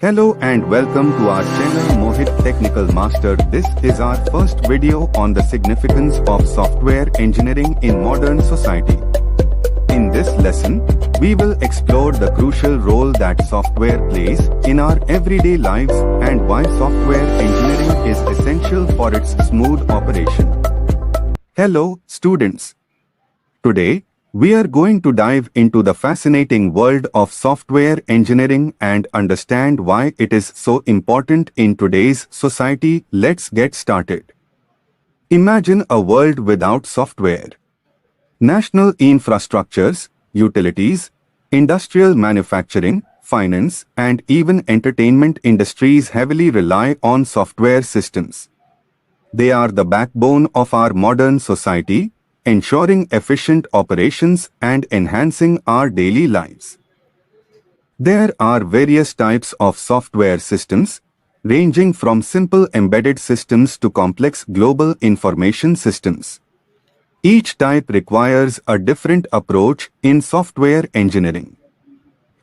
Hello and welcome to our channel Mohit Technical Master. This is our first video on the significance of software engineering in modern society. In this lesson, we will explore the crucial role that software plays in our everyday lives and why software engineering is essential for its smooth operation. Hello, students. Today, we are going to dive into the fascinating world of software engineering and understand why it is so important in today's society. Let's get started. Imagine a world without software. National infrastructures, utilities, industrial manufacturing, finance, and even entertainment industries heavily rely on software systems. They are the backbone of our modern society, ensuring efficient operations and enhancing our daily lives. There are various types of software systems, ranging from simple embedded systems to complex global information systems. Each type requires a different approach in software engineering.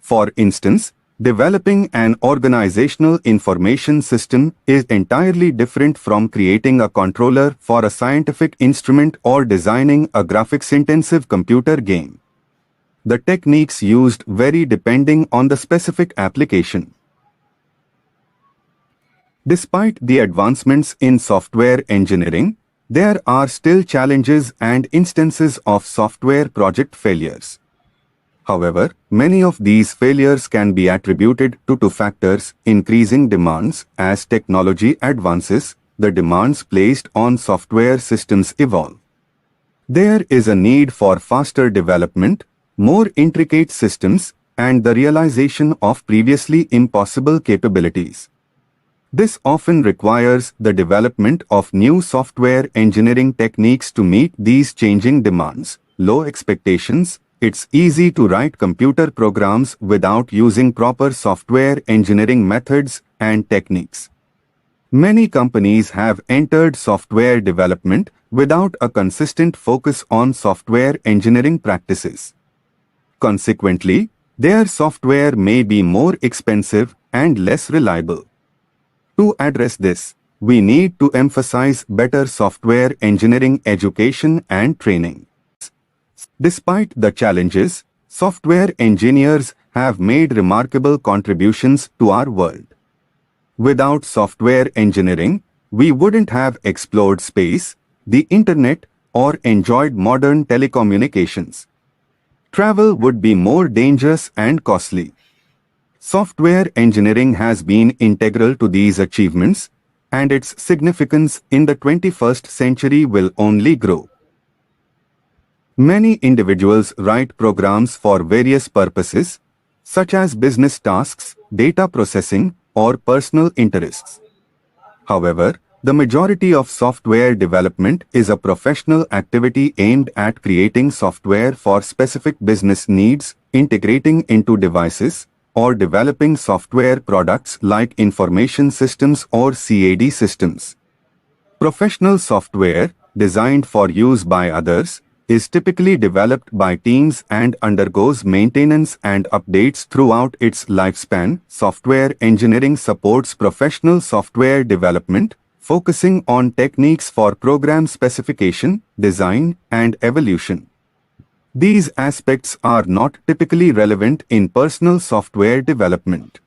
For instance, developing an organizational information system is entirely different from creating a controller for a scientific instrument or designing a graphics-intensive computer game. The techniques used vary depending on the specific application. Despite the advancements in software engineering, there are still challenges and instances of software project failures. However, many of these failures can be attributed to two factors: increasing demands. As technology advances, the demands placed on software systems evolve. There is a need for faster development, more intricate systems, and the realization of previously impossible capabilities. This often requires the development of new software engineering techniques to meet these changing demands. Low expectations. It's easy to write computer programs without using proper software engineering methods and techniques. Many companies have entered software development without a consistent focus on software engineering practices. Consequently, their software may be more expensive and less reliable. To address this, we need to emphasize better software engineering education and training. Despite the challenges, software engineers have made remarkable contributions to our world. Without software engineering, we wouldn't have explored space, the internet, or enjoyed modern telecommunications. Travel would be more dangerous and costly. Software engineering has been integral to these achievements, and its significance in the 21st century will only grow. Many individuals write programs for various purposes, such as business tasks, data processing, or personal interests. However, the majority of software development is a professional activity aimed at creating software for specific business needs, integrating into devices, or developing software products like information systems or CAD systems. Professional software, designed for use by others, is typically developed by teams and undergoes maintenance and updates throughout its lifespan. Software engineering supports professional software development, focusing on techniques for program specification, design, and evolution. These aspects are not typically relevant in personal software development.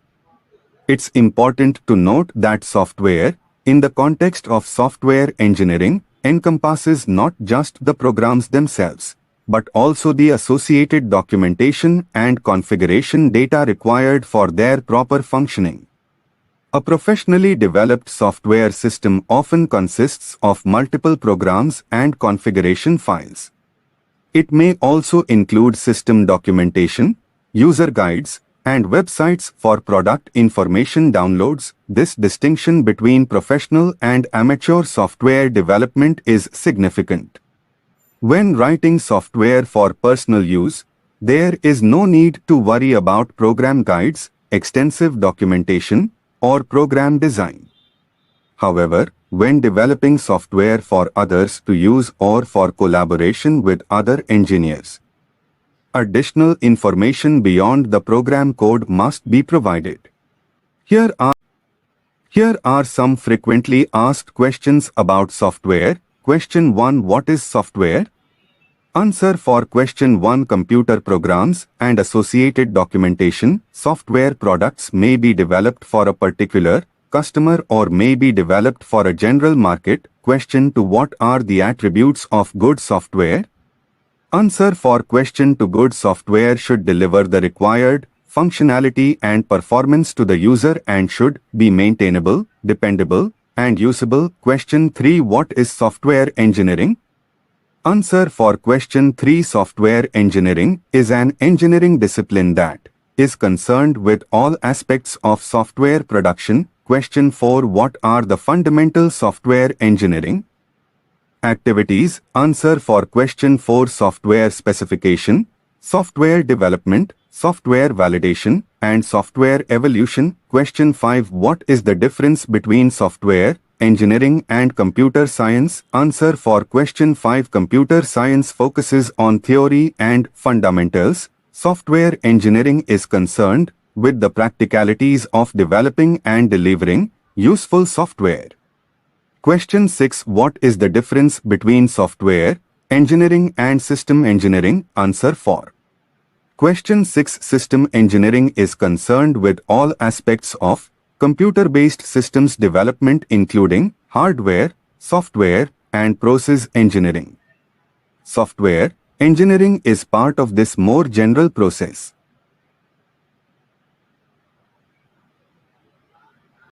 It's important to note that software, in the context of software engineering, encompasses not just the programs themselves, but also the associated documentation and configuration data required for their proper functioning. A professionally developed software system often consists of multiple programs and configuration files. It may also include system documentation, user guides, and websites for product information downloads. This distinction between professional and amateur software development is significant. When writing software for personal use, there is no need to worry about program guides, extensive documentation, or program design. However, when developing software for others to use or for collaboration with other engineers, additional information beyond the program code must be provided. Here are Here are some frequently asked questions about software. Question 1. What is software? Answer for question 1. Computer programs and associated documentation. Software products may be developed for a particular customer or may be developed for a general market. Question 2. What are the attributes of good software? Answer for question 2. Good software should deliver the required functionality and performance to the user and should be maintainable, dependable, and usable. Question 3. What is software engineering? Answer for question 3. Software engineering is an engineering discipline that is concerned with all aspects of software production. Question 4. What are the fundamental software engineering activities? Answer for question 4. Software specification, software development, software validation, and software evolution. Question 5. What is the difference between software engineering and computer science? Answer for question 5. Computer science focuses on theory and fundamentals. Software engineering is concerned with the practicalities of developing and delivering useful software. Question 6. What is the difference between software engineering and system engineering? Answer for question 6. System engineering is concerned with all aspects of computer-based systems development including hardware, software, and process engineering. Software engineering is part of this more general process.